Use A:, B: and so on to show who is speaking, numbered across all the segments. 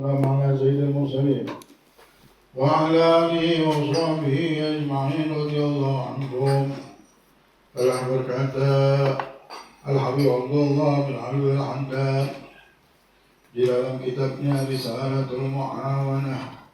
A: والسلام على سيد المرسلين وعلى آله وصحبه أجمعين رضي الله عنهم. telah berkata Al-Habib Abdullah bin Ali Al-Haddad di dalam kitabnya Risalatul Mu'awanah,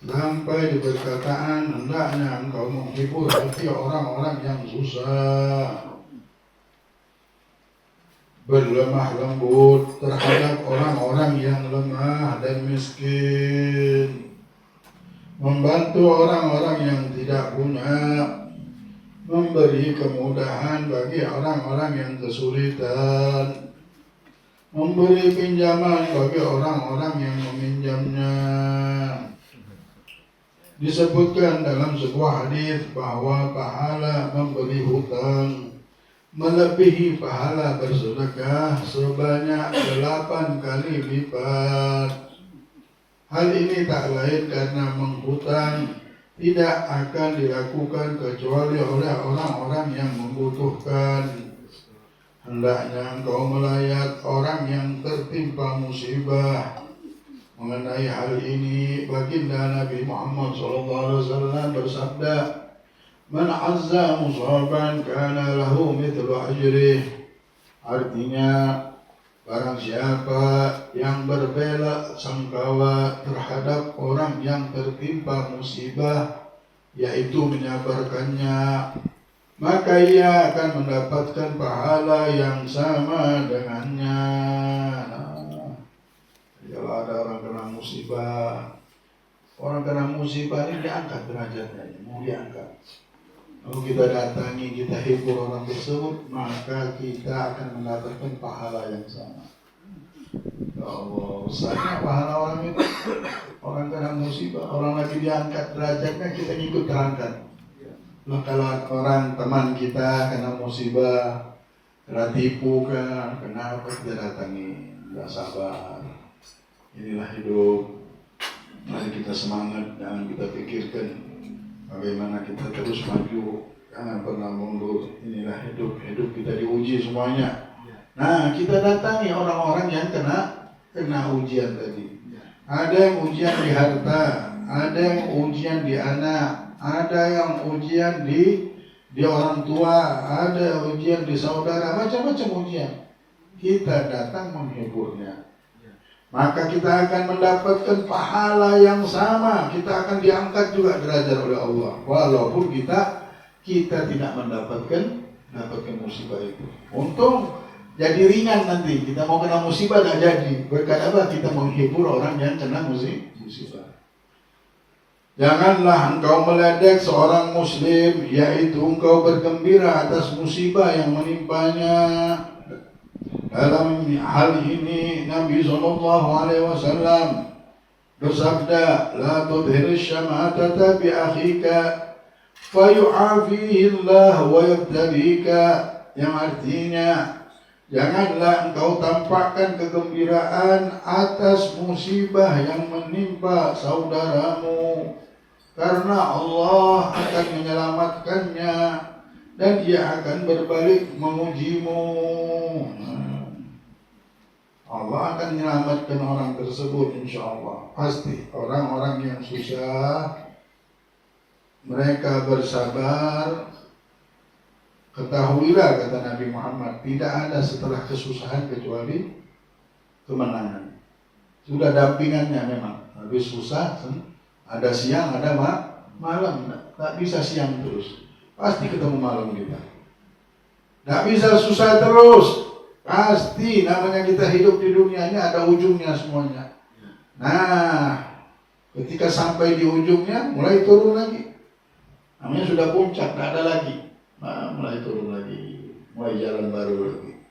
A: sampai di perkataan hendaknya engkau menghibur hati orang-orang yang susah, berlemah lembut terhadap orang-orang yang lemah dan miskin, membantu orang-orang yang tidak punya, memberi kemudahan bagi orang-orang yang kesulitan, memberi pinjaman bagi orang-orang yang meminjamnya. Disebutkan dalam sebuah hadis bahwa pahala memberi hutang melebihi pahala bersedekah sebanyak 8 kali lipat. Hal ini tak lain karena menghutang tidak akan dilakukan kecuali oleh orang-orang yang membutuhkan. Hendaknya engkau melayat orang yang tertimpa musibah. Mengenai hal ini, baginda Nabi Muhammad SAW bersabda, "Man azza musaban kana lahu mithlu ajrih." Artinya, barang siapa yang berbela sangkawa terhadap orang yang tertimpa musibah, yaitu menyabarkannya, maka ia akan mendapatkan pahala yang sama dengannya. Kalau ada orang kena musibah ini diangkat derajatnya, mau diangkat. Kalau kita datangi, kita hibur orang tersebut, maka kita akan mendapatkan pahala yang sama. Ya Allah, besarnya pahala orang itu. Orang kena musibah, orang lagi diangkat derajatnya, kita ikut terangkat. Nah, kalau orang teman kita kena musibah, kena tipu kan, kenapa kita datangi? Tidak sabar. Inilah hidup. Mari kita semangat, jangan kita pikirkan bagaimana kita terus maju, jangan pernah mundur. Inilah hidup. Hidup kita diuji semuanya. Nah, kita datangi orang-orang yang kena ujian tadi. Ada yang ujian di harta, ada yang ujian di anak, ada yang ujian di orang tua, ada ujian di saudara, macam-macam ujian. Kita datang menghiburnya, maka kita akan mendapatkan pahala yang sama. Kita akan diangkat juga derajat oleh Allah, walaupun kita tidak mendapatkan musibah itu. Untung jadi ringan nanti. Kita mau kena musibah tak jadi. Berkat apa? Kita menghibur orang yang kena musibah. Janganlah engkau meledek seorang muslim, yaitu engkau bergembira atas musibah yang menimpanya. Dalam hal ini Nabi SAW bersabda, "La tudhir syam'atata bi akhika fayu'afihi Allah wa yabtalika." Yang artinya, janganlah engkau tampakkan kegembiraan atas musibah yang menimpa saudaramu, karena Allah akan menyelamatkannya dan Dia akan berbalik mengujimu. Allah akan menyelamatkan orang tersebut, insya Allah. Pasti orang-orang yang susah, mereka bersabar. Ketahuilah, kata Nabi Muhammad, tidak ada setelah kesusahan kecuali kemenangan. Sudah dampingannya memang. Habis susah, ada siang, ada malam. Tak bisa siang terus. Pasti ketemu malam kita. Tak bisa susah terus. Pasti namanya kita hidup di dunia ini ada ujungnya semuanya. Nah, ketika sampai di ujungnya, mulai turun lagi. Namanya sudah puncak, tak ada lagi. Nah, mulai turun lagi, mulai jalan baru lagi.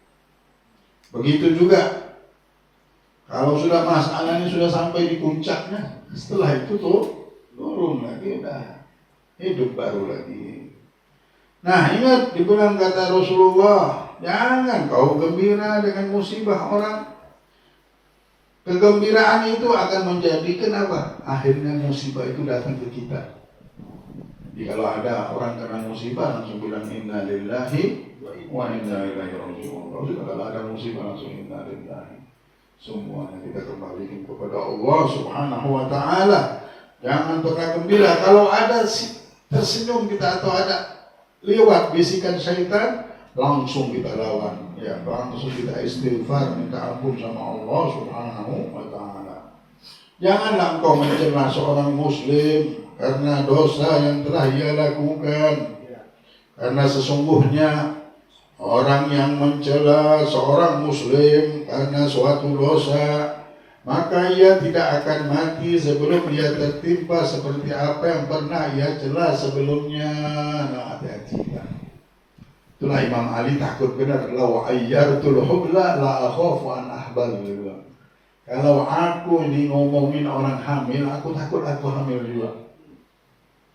A: Begitu juga kalau sudah masalah ini sudah sampai di puncaknya, setelah itu turun lagi, udah hidup baru lagi. Nah, ingat dibilang kata Rasulullah, jangan kau gembira dengan musibah orang. Kegembiraan itu akan menjadikan apa? Akhirnya musibah itu datang ke kita. Jadi kalau ada orang kena musibah langsung bilang inna lillahi wa inna ilaihi raji'un. musibah langsung inna lillahi. Semuanya kita kembalikan kepada Allah Subhanahu wa Ta'ala. Jangan pernah gembira kalau ada tersenyum kita atau ada lewat bisikan syaitan, langsung kita lawan, ya, langsung kita istighfar, minta ampun sama Allah Subhanahu wa Ta'ala. Janganlah engkau mencela seorang muslim karena dosa yang telah ia lakukan, karena sesungguhnya orang yang mencela seorang muslim karena suatu dosa, maka ia tidak akan mati sebelum ia tertimpa seperti apa yang pernah ia cela sebelumnya. Nah, hati-hati. Itulah Imam Ali takut benar. Lau ayyartul hubla la akhafu an ahbal. Kalau aku ini ngomongin orang hamil, aku takut aku hamil juga.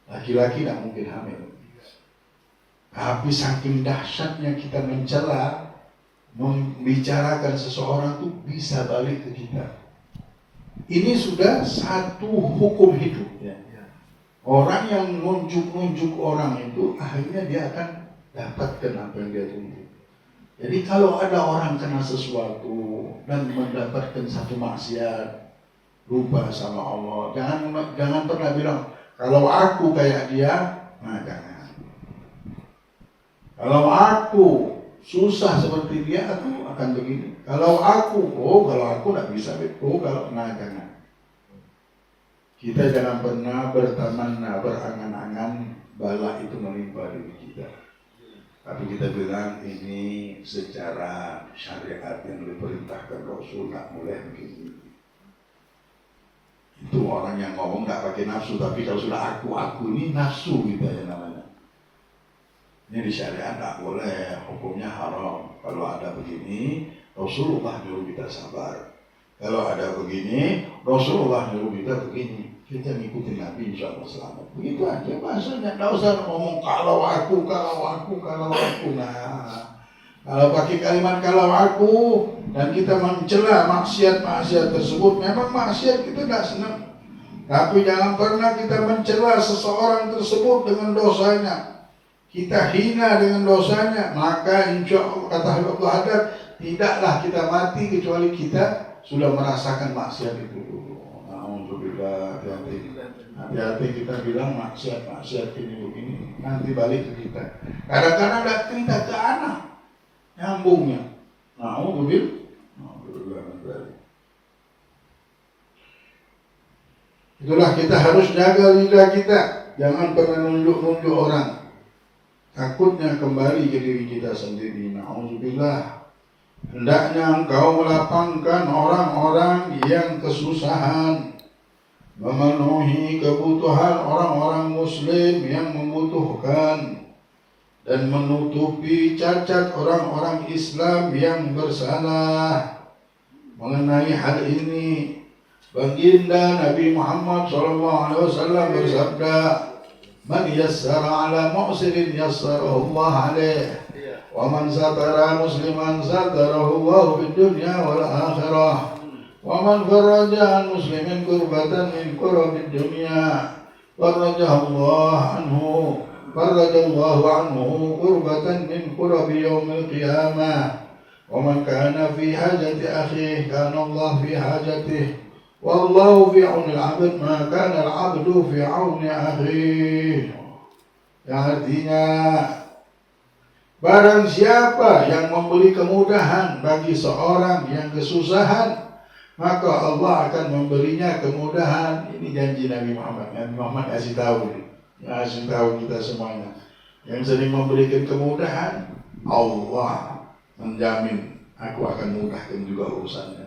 A: Laki-laki tidak mungkin hamil. Tapi saking dahsyatnya kita mencela, membicarakan seseorang itu bisa balik ke kita. Ini sudah satu hukum hidup. Orang yang nunjuk-nunjuk orang itu akhirnya dia akan dapatkan apa yang dia tuntut. Jadi kalau ada orang kena sesuatu dan mendapatkan satu maksiat, lupa sama Allah, jangan pernah bilang kalau aku kayak dia, nah jangan. Kalau aku susah seperti dia, aku akan begini. Kalau aku nggak bisa, nah jangan. Kita jangan pernah bertamanna, berangan-angan bala itu menimpa diri kita. Tapi kita bilang ini secara syariat yang diperintahkan Rasul, nggak boleh begini. Itu orang yang ngomong nggak pakai nafsu, tapi kalau sudah aku ini nafsu gitu ya namanya. Ini di syariat nggak boleh, hukumnya haram. Kalau ada begini, Rasulullah nyuruh kita sabar. Kalau ada begini, Rasulullah nyuruh kita begini. Kita ngikutin Nabi, insya Allah selamat. Begitu aja bahasanya, nggak usah ngomong kalau aku. Nah, kalau pakai kalimat kalau aku dan kita mencela maksiat tersebut, memang maksiat kita nggak senang. Tapi jangan pernah kita mencela seseorang tersebut dengan dosanya. Kita hina dengan dosanya, maka insya Allah kata Allah Hadad, tidaklah kita mati kecuali kita sudah merasakan maksiat itu dulu. Hati-hati kita bilang maksiat ini begini, nanti balik ke kita. Kadang-kadang ada cerita ke anak, nyambungnya. Itulah kita harus jaga lidah kita, jangan pernah nunjuk-nunjuk orang. Takutnya kembali ke diri kita sendiri. Na'udzubillah. Hendaknya engkau melapangkan orang-orang yang kesusahan, memenuhi kebutuhan orang-orang muslim yang membutuhkan, dan menutupi cacat orang-orang Islam yang bersalah. Mengenai hal ini, baginda Nabi Muhammad SAW bersabda, "Man yassara ala mu'sirin yassarahu Allah alaih, wa man satara musliman satarahu Allah fid dunya wal akhirah. Wa man farraja an muslimin kurbatan min kurabi dunya farrajallahu anhu kurbatan min kurabi yaumil qiyamah. Wa man kana fi hajati akhihi kana Allah fi hajatihi. Wallahu fi auni al-'abd ma kana al-'abdu fi auni akhihi." Yang artinya, barang siapa yang memberi kemudahan bagi seorang yang kesusahan, maka Allah akan memberinya kemudahan. Ini janji Nabi Muhammad. Nabi Muhammad kasih tahu kita semuanya. Yang sering memberikan kemudahan, Allah menjamin aku akan mudahkan juga urusannya.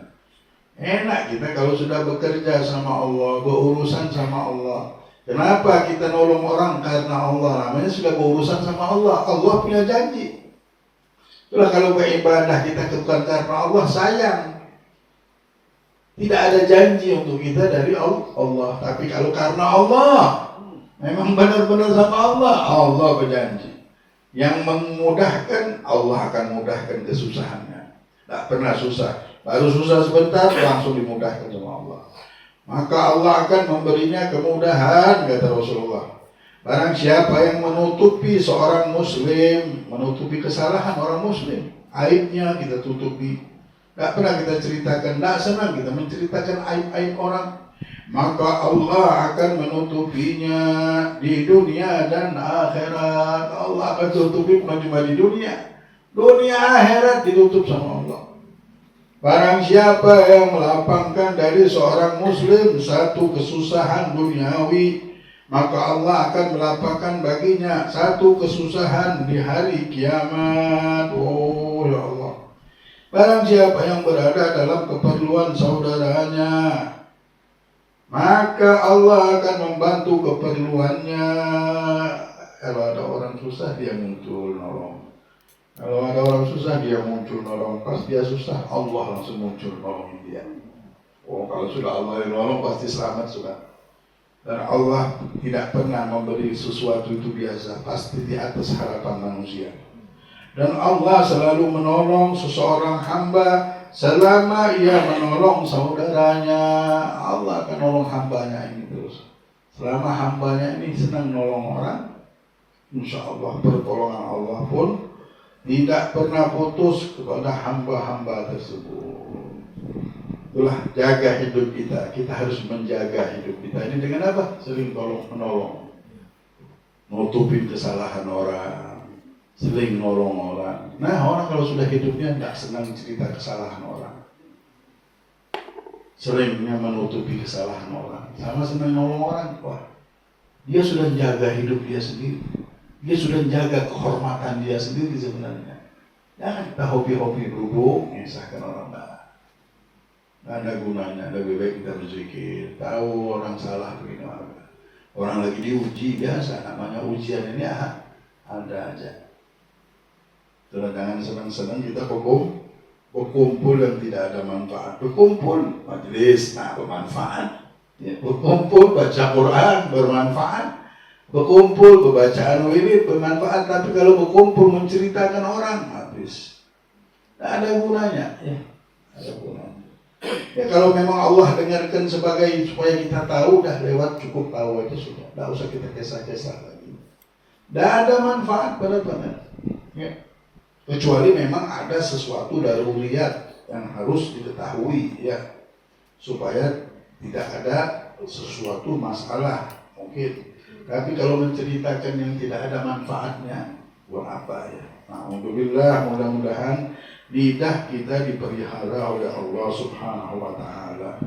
A: Enak kita kalau sudah bekerja sama Allah, berurusan sama Allah. Kenapa kita nolong orang? Karena Allah. Namanya sudah berurusan sama Allah. Allah punya janji. Itulah kalau beribadah kita bukan karena Allah, sayang. Tidak ada janji untuk kita dari Allah. Tapi kalau karena Allah, memang benar-benar sama Allah, Allah berjanji. Yang memudahkan, Allah akan mudahkan kesusahannya. Tidak pernah susah. Baru susah sebentar, langsung dimudahkan sama Allah. Maka Allah akan memberinya kemudahan, kata Rasulullah. Barang siapa yang menutupi seorang muslim, menutupi kesalahan orang muslim, aibnya kita tutupi, Tidak pernah kita ceritakan, tidak senang kita menceritakan aib-aib orang. Maka Allah akan menutupinya di dunia dan akhirat. Allah akan tutupi bukan cuma di dunia. Dunia akhirat ditutup sama Allah. Barang siapa yang melapangkan dari seorang muslim satu kesusahan duniawi, maka Allah akan melapangkan baginya satu kesusahan di hari kiamat. Oh ya Allah. Barang siapa yang berada dalam keperluan saudaranya, maka Allah akan membantu keperluannya. Kalau ada orang susah dia muncul nolong. Kalau ada orang susah dia muncul nolong. Pas dia susah Allah langsung muncul nolong dia. Oh, kalau sudah Allah yang nolong pasti selamat sudah. Dan Allah tidak pernah memberi sesuatu itu biasa, pasti di atas harapan manusia. Dan Allah selalu menolong seseorang hamba selama ia menolong saudaranya. Allah akan nolong hambanya ini terus. Selama hambanya ini senang nolong orang, insya Allah pertolongan Allah pun tidak pernah putus kepada hamba-hamba tersebut. Itulah jaga hidup kita. Kita harus menjaga hidup kita ini dengan apa? Sering tolong menolong, nutupin kesalahan orang, sering nolong orang. Nah, orang kalau sudah hidupnya tidak senang cerita kesalahan orang, seringnya menutupi kesalahan orang, sama senang nolong orang. Wah, dia sudah menjaga hidup dia sendiri. Dia sudah menjaga kehormatan dia sendiri sebenarnya. Jangan kita hobi-hobi berhubung, menyusahkan orang lain. Tidak ada gunanya, lebih baik kita berzikir. Tahu orang salah begini apa. Orang lagi diuji biasa, namanya ujian ini ada aja. Terus jangan senang-senang kita berkumpul yang tidak ada manfaat. Berkumpul majelis, nah bermanfaat. Ya, berkumpul baca Quran bermanfaat. Berkumpul bacaan wirid bermanfaat. Tapi kalau berkumpul menceritakan orang habis, tidak ada gunanya. Ya, ada gunanya. Ya kalau memang Allah dengarkan sebagai supaya kita tahu, dah lewat cukup tahu itu sudah. Tidak usah kita kisah-kisah lagi. Tidak ada manfaat benar-benar. Ya. Kecuali memang ada sesuatu daruriyat yang harus diketahui, ya, supaya tidak ada sesuatu masalah mungkin. Tapi kalau menceritakan yang tidak ada manfaatnya, buat apa ya? Alhamdulillah, mudah-mudahan lidah kita dipelihara oleh Allah Subhanahu wa Ta'ala.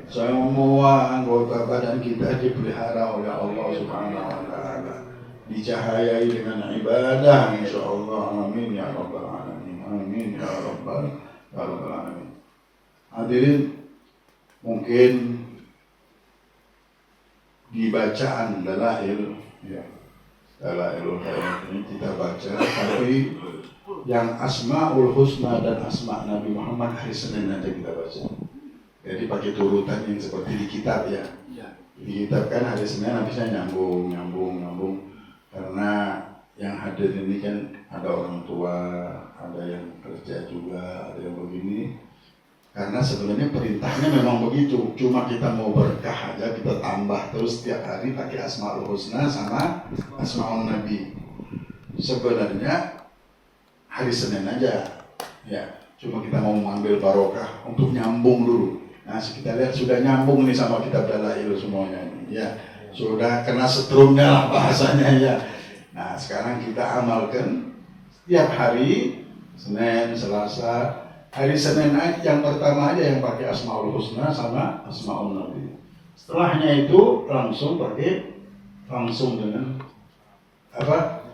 A: Semua anggota badan kita dipelihara oleh Allah Subhanahu wa Ta'ala. Dicahayai dengan ibadah, insyaallah. Amin ya rabbal alamin. Amin ya rabbal alamin. Hadirin, mungkin di bacaan dalail, ya, dalailul hayat ini kita baca, tapi yang Asmaul Husna dan Asma Nabi Muhammad hari Senin nanti kita baca. Jadi pakai turutan yang seperti di kitab, ya. Di kitab kan hari Senin habisnya nyambung. Karena yang hadir ini kan ada orang tua, ada yang kerja juga, ada yang begini. Karena sebenarnya perintahnya memang begitu, cuma kita mau berkah aja, kita tambah terus setiap hari pakai Asmaul Husna sama Asmaul Nabi. Sebenarnya hari Senin aja, ya. Cuma kita mau mengambil barokah untuk nyambung dulu. Nah, kita lihat sudah nyambung nih sama kitab dalail semuanya ini, ya. Sudah kena setrumnya lah bahasanya, ya. Nah, sekarang kita amalkan setiap hari, Senin, Selasa. Hari Senin yang pertama aja yang pakai Asmaul Husna sama Asmaul Nabi. Setelahnya itu langsung dengan apa?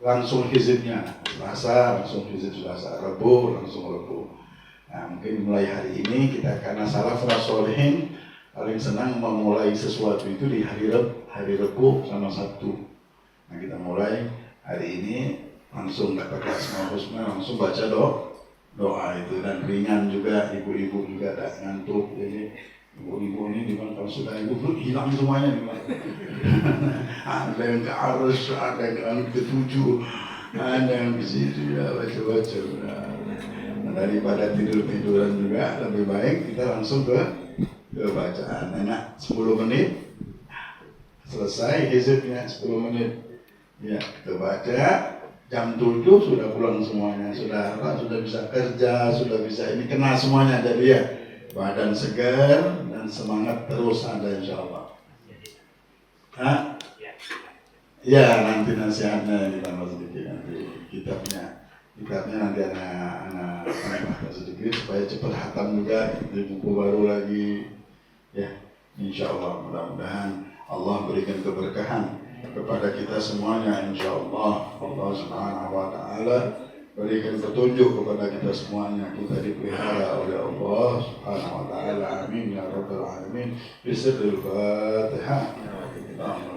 A: Langsung hizibnya. Selasa langsung hizib Selasa, Rabu langsung Rabu. Nah, mungkin mulai hari ini kita, karena salafus sholihin paling senang memulai sesuatu itu di hari Rabu sama Sabtu. Nah, kita mulai hari ini langsung nggak pakai Asmaul Husna, langsung baca doa itu, dan ringan juga. Ibu-ibu juga ada ngantuk, jadi ibu-ibu ini dimana kalau sudah ibu hilang semuanya dimana. Ada yang ke arus, ada yang ke tujuh, ada yang ke situ, ya baca-baca. Nah, daripada tidur-tiduran juga lebih baik kita langsung ke bacaan. Enak 10 menit selesai hizibnya, 10 menit. Ya, kita baca. jam 7 sudah pulang semuanya, sudah bisa kerja, sudah bisa ini kena semuanya, jadi ya badan segar dan semangat terus ada insya Allah. Hah? Ya nanti nasihatnya ditambah sedikit nanti kitabnya nanti anak sedikit supaya cepat hatam juga di buku baru lagi ya insya Allah. Mudah-mudahan Allah berikan keberkahan kepada kita semuanya insya Allah. Allah Subhanahu wa Ta'ala berikan petunjuk kepada kita semuanya, kita dipelihara oleh Allah Subhanahu wa Ta'ala. Amin ya Rabbal Alamin. Bismillahirrahmanirrahim.